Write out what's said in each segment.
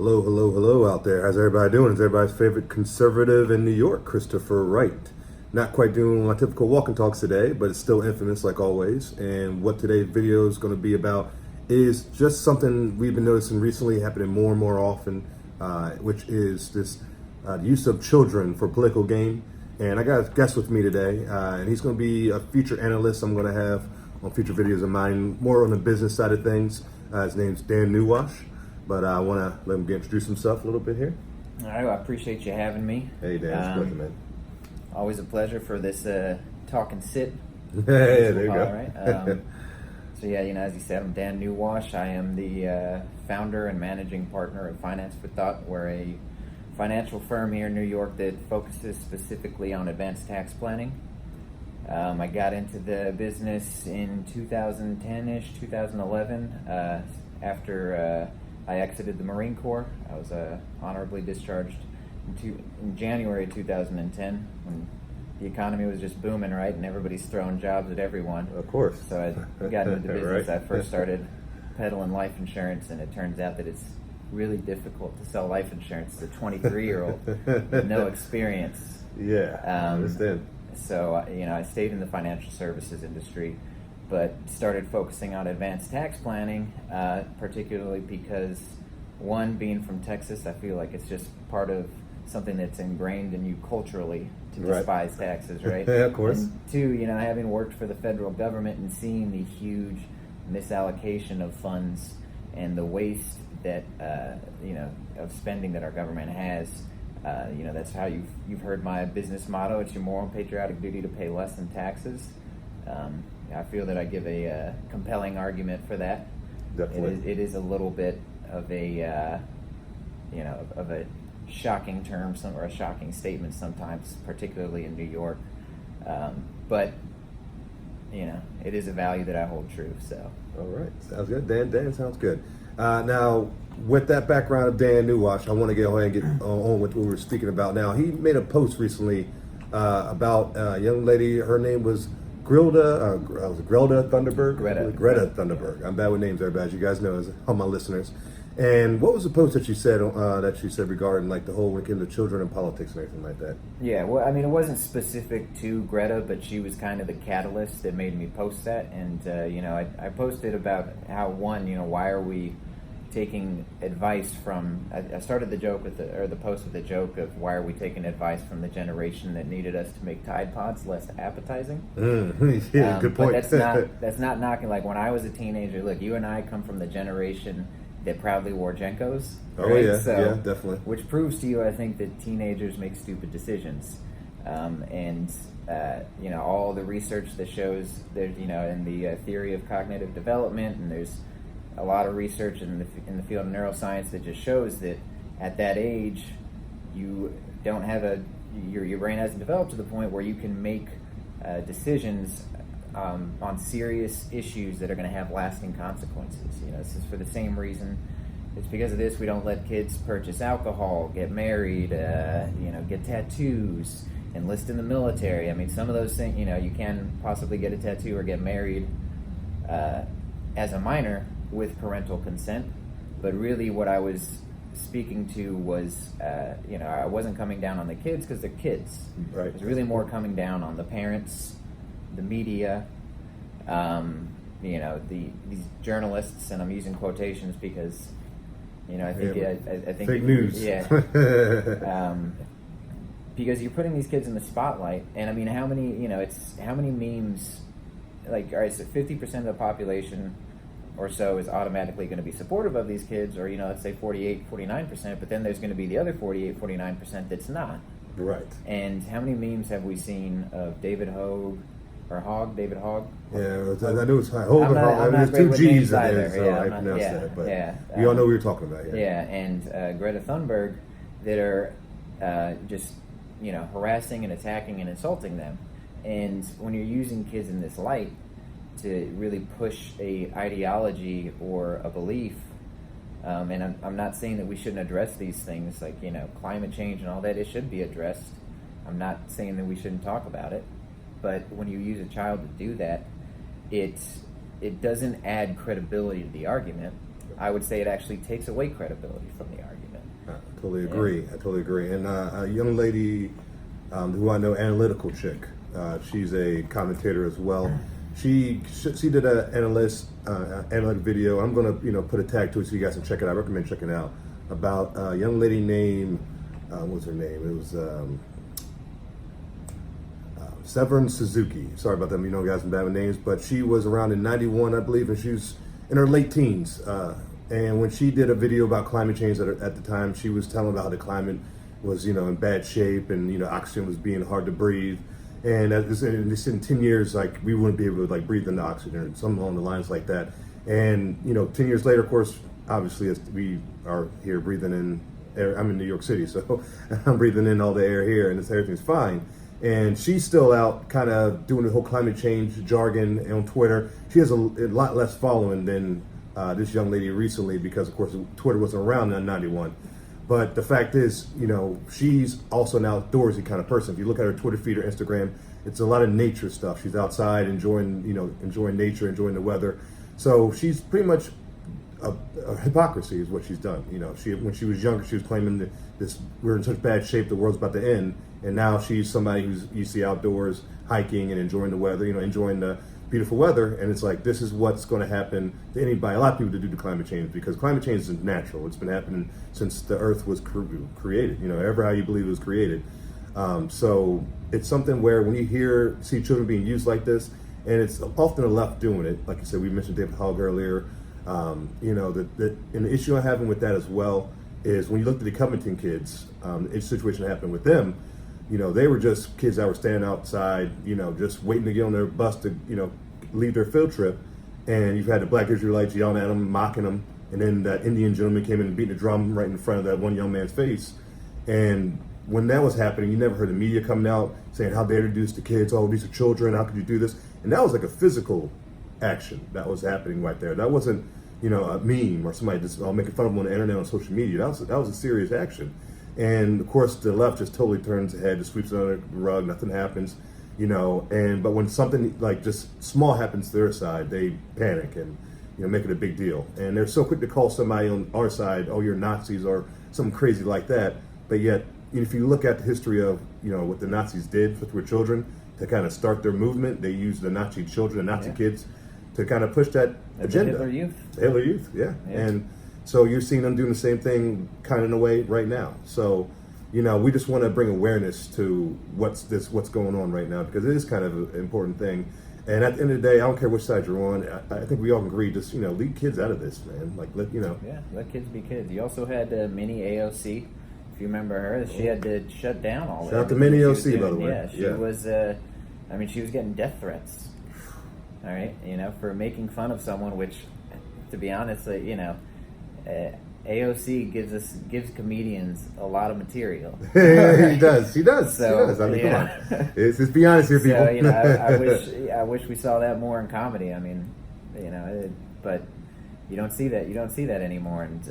Hello, hello, hello out there. How's everybody doing? It's everybody's favorite conservative in New York, Christopher Wright. Not quite doing my typical walk and talks today, but it's still infamous like always. And what today's video is going to be about is just something we've been noticing recently happening more and more often, which is this use of children for political gain. And I got a guest with me today, and he's going to be a feature analyst I'm going to have on future videos of mine, more on the business side of things. His name's Dan Newwash. But I want to let him introduce himself a little bit here. All right, well, I appreciate you having me. Hey, Dan, it's a pleasure, man. Always a pleasure for this talk and sit. Hey, there you go. All right. So yeah, as you said, I'm Dan Newwash. I am the founder and managing partner of Finance for Thought. We're a financial firm here in New York that focuses specifically on advanced tax planning. I got into the business in 2010-ish, 2011, after I exited the Marine Corps. I was honorably discharged in January 2010 when the economy was just booming, right? And everybody's throwing jobs at everyone. Of course. So I got into the business. Right. I first started peddling life insurance, and it turns out that it's really difficult to sell life insurance to a 23-year-old with no experience. Yeah, I understand. So, I stayed in the financial services industry, but started focusing on advanced tax planning, particularly because, one, being from Texas, I feel like it's just part of something that's ingrained in you culturally to despise taxes, right? Yeah, of course. And two, having worked for the federal government and seeing the huge misallocation of funds and the waste that, of spending that our government has, that's how you've heard my business motto. It's your moral and patriotic duty to pay less in taxes. I feel that I give a compelling argument for that. Definitely. It is a little bit of a, of a shocking term, or a shocking statement sometimes, particularly in New York. But it is a value that I hold true. So. All right, sounds good. Dan sounds good. Now, with that background of Dan Newwash, I want to go ahead and get on with what we were speaking about. Now, he made a post recently about a young lady. Her name was Greta Thunberg? Greta Thunberg. I'm bad with names, everybody, as you guys know, as all my listeners. And what was the post that she said regarding like the whole when it came to children and politics and everything like that? Yeah, well, it wasn't specific to Greta, but she was kind of the catalyst that made me post that. And I posted about how, one, why are we taking advice from? I started the joke the post with a joke of why are we taking advice from the generation that needed us to make Tide Pods less appetizing? Yeah, good point. But that's not knocking. Like when I was a teenager, look, you and I come from the generation that proudly wore Jenkos. Oh, right? yeah, so, yeah, definitely. Which proves to you, I think, that teenagers make stupid decisions. All the research that shows there's, in the theory of cognitive development, and there's a lot of research in the field of neuroscience that just shows that at that age, you don't have your brain hasn't developed to the point where you can make decisions on serious issues that are going to have lasting consequences. This is for the same reason. It's because of this we don't let kids purchase alcohol, get married, get tattoos, enlist in the military. Some of those things, you can possibly get a tattoo or get married as a minor with parental consent. But really what I was speaking to was, I wasn't coming down on the kids because they're kids. Right. It was really more coming down on the parents, the media, these journalists, and I'm using quotations because, I think fake news. Yeah. Because you're putting these kids in the spotlight, and how many memes, like, all right, so 50% of the population or so is automatically going to be supportive of these kids, or, let's say 48, 49%, but then there's going to be the other 48, 49% that's not. Right. And how many memes have we seen of David Hogg? Yeah, I knew it's Hogan. There's two G's in there, so I pronounced that. But you all know what you're talking about. Yeah, and Greta Thunberg that are just harassing and attacking and insulting them. And when you're using kids in this light to really push a ideology or a belief, and I'm not saying that we shouldn't address these things like climate change and all that. It should be addressed. I'm not saying that we shouldn't talk about it. But when you use a child to do that, it doesn't add credibility to the argument. I would say it actually takes away credibility from the argument. Totally agree. I totally agree. And a young lady who I know, analytical chick. She's a commentator as well. She did an analytic video. I'm gonna put a tag to it so you guys can check it out. I recommend checking it out about a young lady named what was her name? It was Severn Suzuki. Sorry about them. Guys, I'm bad with names, but she was around in '91, I believe, and she was in her late teens. And when she did a video about climate change at the time, she was telling about how the climate was, in bad shape, and oxygen was being hard to breathe. And in 10 years, like, we wouldn't be able to breathe in the oxygen, or something along the lines like that. And 10 years later, of course, obviously, as we are here breathing in air. I'm in New York City, so I'm breathing in all the air here, and everything's fine. And she's still out kind of doing the whole climate change jargon on Twitter. She has a lot less following than this young lady recently, because of course Twitter wasn't around in '91. But the fact is, she's also an outdoorsy kind of person. If you look at her Twitter feed or Instagram, it's a lot of nature stuff. She's outside enjoying nature, enjoying the weather. So she's pretty much a hypocrisy is what she's done. When she was younger, she was claiming that we're in such bad shape, the world's about to end. And now she's somebody who's used to outdoors, hiking and enjoying the weather, enjoying the beautiful weather. And it's like, this is what's going to happen to anybody, a lot of people that do the climate change, because climate change isn't natural. It's been happening since the earth was created, ever how you believe it was created. So it's something where when you see children being used like this, and it's often the left doing it, like you said, we mentioned David Hogg earlier, and the issue I'm having with that as well is when you look at the Covington kids, the situation that happened with them, they were just kids that were standing outside, just waiting to get on their bus to, leave their field trip. And you've had the black Israelites yelling at them, mocking them. And then that Indian gentleman came in and beat the drum right in front of that one young man's face. And when that was happening, you never heard the media coming out saying, how dare you do this to kids? Oh, these are children. How could you do this? And that was like a physical action that was happening right there. That wasn't, a meme or somebody just making fun of them on the internet, on social media. That was a serious action. And of course, the left just totally turns ahead, just sweeps it under the rug, nothing happens, but when something like just small happens to their side, they panic and, make it a big deal. And they're so quick to call somebody on our side, oh, you're Nazis or something crazy like that. But yet, if you look at the history of, what the Nazis did with children to kind of start their movement, they used the Nazi children, the Nazi kids to kind of push that agenda. Hitler Youth. Hitler Youth, yeah. And so you're seeing them doing the same thing kind of in a way right now. So, we just want to bring awareness to what's going on right now, because it is kind of an important thing. And at the end of the day, I don't care which side you're on. I think we all agree, just, leave kids out of this, man. Yeah, let kids be kids. You also had Minnie AOC, if you remember her. She had to shut down all that. Shout out to Minnie AOC, by the way. Yeah, she was, she was getting death threats. All right, for making fun of someone, which, to be honest, AOC gives comedians a lot of material. He does. So, I mean, come on. Let's be honest here, people. So, I wish we saw that more in comedy. I mean, but you don't see that. You don't see that anymore. And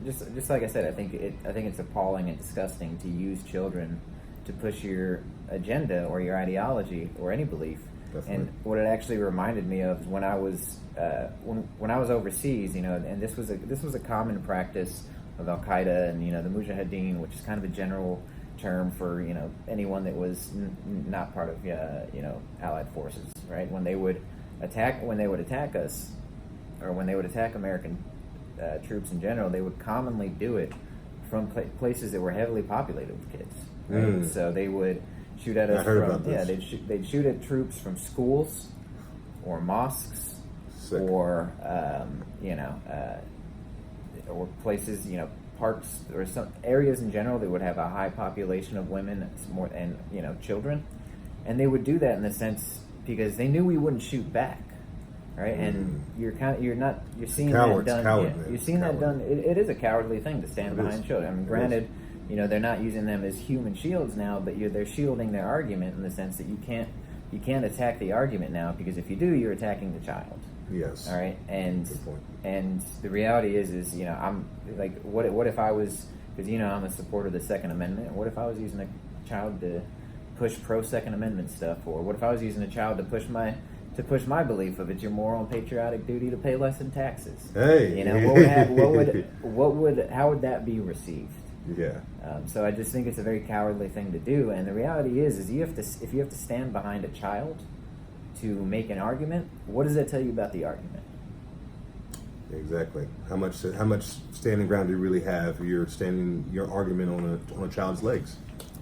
just like I said, I think it's appalling and disgusting to use children to push your agenda or your ideology or any belief. Definitely. And what it actually reminded me of is when I was when I was overseas, and this was a common practice of Al Qaeda and the Mujahideen, which is kind of a general term for anyone that was not part of Allied forces, right? When they would attack us, or when they would attack American troops in general, they would commonly do it from places that were heavily populated with kids. Right? So they would shoot at us they'd shoot at troops from schools or mosques. Sick. Or or places, parks or some areas in general that would have a high population of women and children, and they would do that in the sense because they knew we wouldn't shoot back, right? And you're seeing Cowards, that done. coward, you're seeing that done. It is a cowardly thing to stand behind children. I mean, granted, they're not using them as human shields now, but they're shielding their argument in the sense that you can't attack the argument now, because if you do, you're attacking the child. Yes. All right. And the reality is I'm like, what if I was, because I'm a supporter of the Second Amendment. What if I was using a child to push pro Second Amendment stuff, or what if I was using a child to to push my belief of it's your moral and patriotic duty to pay less in taxes. Hey, You know, how would that be received? Yeah. So I just think it's a very cowardly thing to do. And the reality is if you have to stand behind a child to make an argument, what does that tell you about the argument? Exactly. How much standing ground do you really have? You're standing your argument on a child's legs,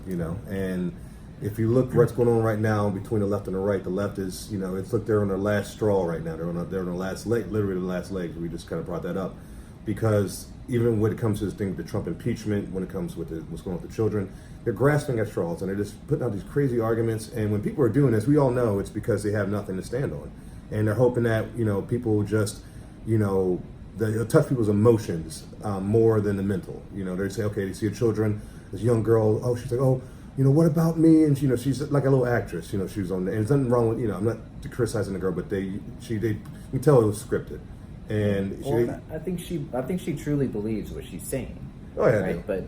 you know. And if you look what's going on right now between the left and the right, the left is, you know, it's like they're on their last straw right now. They're on the last leg, literally the last legs. We just kind of brought that up because even when it comes to this thing, the Trump impeachment, when it comes with what's going on with the children, they're grasping at straws and they're just putting out these crazy arguments. And when people are doing this, we all know it's because they have nothing to stand on, and they're hoping that, you know, people will just, you know, they'll touch people's emotions more than the mental. You know, they say, okay, they see a children, this young girl, oh, she's like, oh, you know, what about me? And you know, she's like a little actress. You know, she was on there, and there's nothing wrong with, you know, I'm not criticizing the girl, but you can tell it was scripted. And I think she truly believes what she's saying. Oh yeah, right. But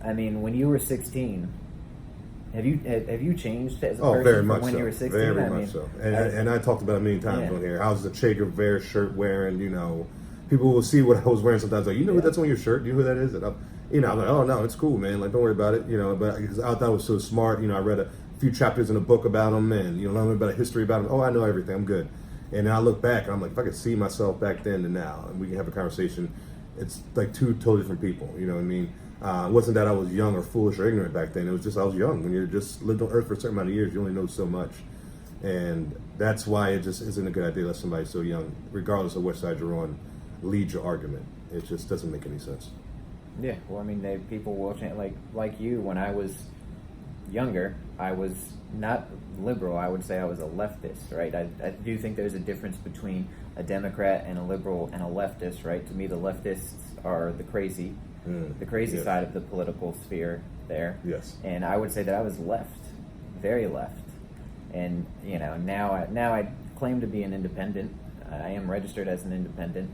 I mean, when you were 16, have you changed as a person very much from when so. you were 16? Very much so. And I talked about it a million times on here. I was a Che Guevara shirt wearing. You know, people will see what I was wearing sometimes. Like, you know, that's on your shirt. Do you know who that is? And I'm like, oh no, it's cool, man. Like, don't worry about it. You know, but because I thought it was so smart. You know, I read a few chapters in a book about him, and you know, learned about a history about him. Oh, I know everything. I'm good. And then I look back, and I'm like, if I could see myself back then and now, and we can have a conversation, it's like two totally different people. You know what I mean? It wasn't that I was young or foolish or ignorant back then. It was just I was young. When you just lived on Earth for a certain amount of years, you only know so much. And that's why it just isn't a good idea to let somebody so young, regardless of which side you're on, lead your argument. It just doesn't make any sense. Yeah, well, I mean, people will change. Like you, when I was younger, I was not liberal. I would say I was a leftist, right? I do think there's a difference between a Democrat and a liberal and a leftist, right? To me, the leftists are the crazy yes. side of the political sphere there. Yes. And I would say that I was left, very left. And, you know, now I claim to be an independent. I am registered as an independent.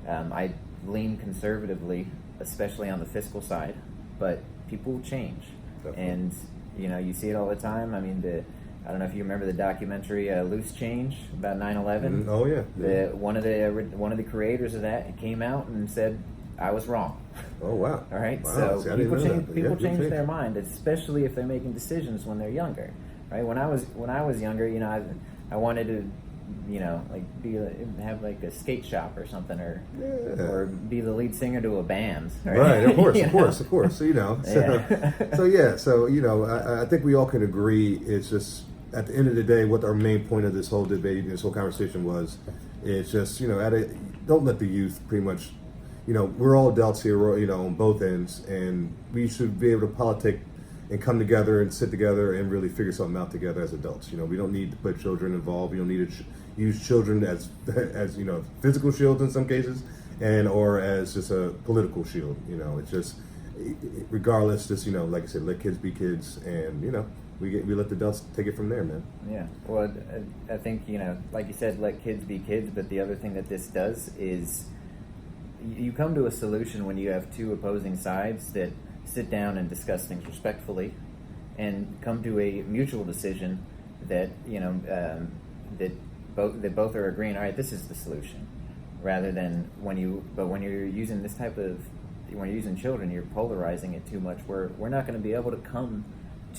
I lean conservatively, especially on the fiscal side, but people change. Definitely. And, you know, you see it all the time. I mean, I don't know if you remember the documentary Loose Change about 9/11. Oh yeah. One of the creators of that came out and said, I was wrong. Oh wow. All right. Wow. So people change their mind, especially if they're making decisions when they're younger. Right. When I was younger, you know, I wanted to, you know, like have like a skate shop or something, or be the lead singer to a band. Right. Of course. Of course. So, you know. So you know, I think we all can agree. It's just at the end of the day, what our main point of this whole debate, this whole conversation was, it's just, you know, don't let the youth pretty much. You know, we're all adults here, you know, on both ends, and we should be able to politic and come together and sit together and really figure something out together as adults. You know, we don't need to put children involved. We don't need to use children as you know, physical shields in some cases, or as just a political shield. You know, it's just regardless. Just, you know, like I said, let kids be kids, and you know, we let the adults take it from there, man. Yeah. Well, I think, you know, like you said, let kids be kids. But the other thing that this does is you come to a solution when you have two opposing sides that sit down and discuss things respectfully and come to a mutual decision that, you know, that both are agreeing, all right, this is the solution, rather than when you're using this type of, when you're using children, you're polarizing it too much. We're not going to be able to come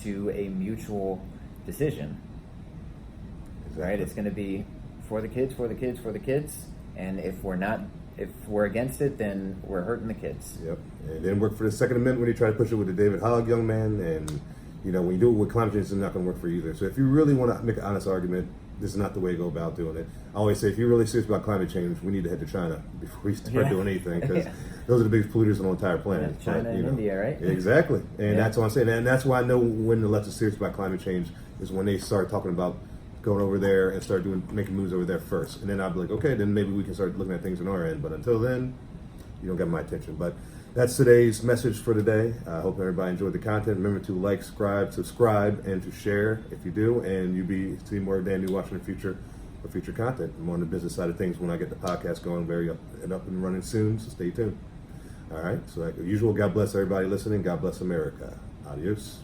to a mutual decision. Exactly. Right? It's going to be for the kids, and if we're against it, then we're hurting the kids. Yep. And then work for the Second Amendment when you try to push it with the David Hogg young man, and you know, when you do it with climate change, it's not going to work for you either. So if you really want to make an honest argument, this is not the way to go about doing it. I always say, if you're really serious about climate change, we need to head to China before we start doing anything, because those are the biggest polluters on the entire planet. Yeah, China and India, right? Exactly. And that's what I'm saying. And that's why I know when the left is serious about climate change is when they start talking about going over there and start making moves over there first. And then I'll be like, okay, then maybe we can start looking at things on our end. But until then, you don't get my attention. But that's today's message for today. I hope everybody enjoyed the content. Remember to like, subscribe, and to share if you do. And you'll be seeing more of Dan New Watch in the future for future content. I'm on the business side of things when I get the podcast going, very up and running soon. So stay tuned. All right. So like usual, God bless everybody listening. God bless America. Adios.